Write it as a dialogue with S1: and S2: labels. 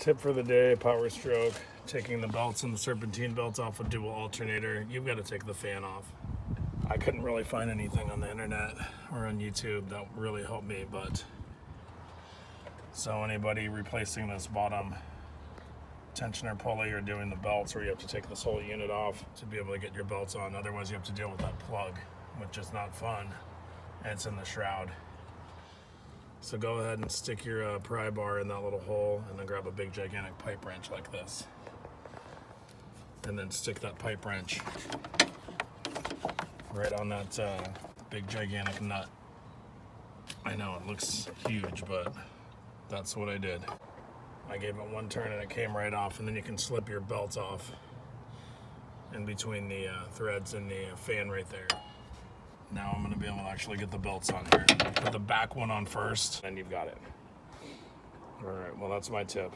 S1: Tip for the day, Powerstroke. Taking the belts and the serpentine belts off a dual alternator. You've got to take the fan off. I couldn't really find anything on the internet or on YouTube that really helped me, but so anybody replacing this bottom tensioner pulley or doing the belts where you have to take this whole unit off to be able to get your belts on, otherwise you have to deal with that plug, which is not fun, and it's in the shroud. So go ahead and stick your pry bar in that little hole and then grab a big gigantic pipe wrench like this, and then stick that pipe wrench right on that big gigantic nut. I know it looks huge, but that's what I did. I gave it one turn and it came right off, and then you can slip your belts off in between the threads and the fan right there. Now I'm going to be able to actually get the belts on here. Put the back one on first, and you've got it. All right, well, that's my tip.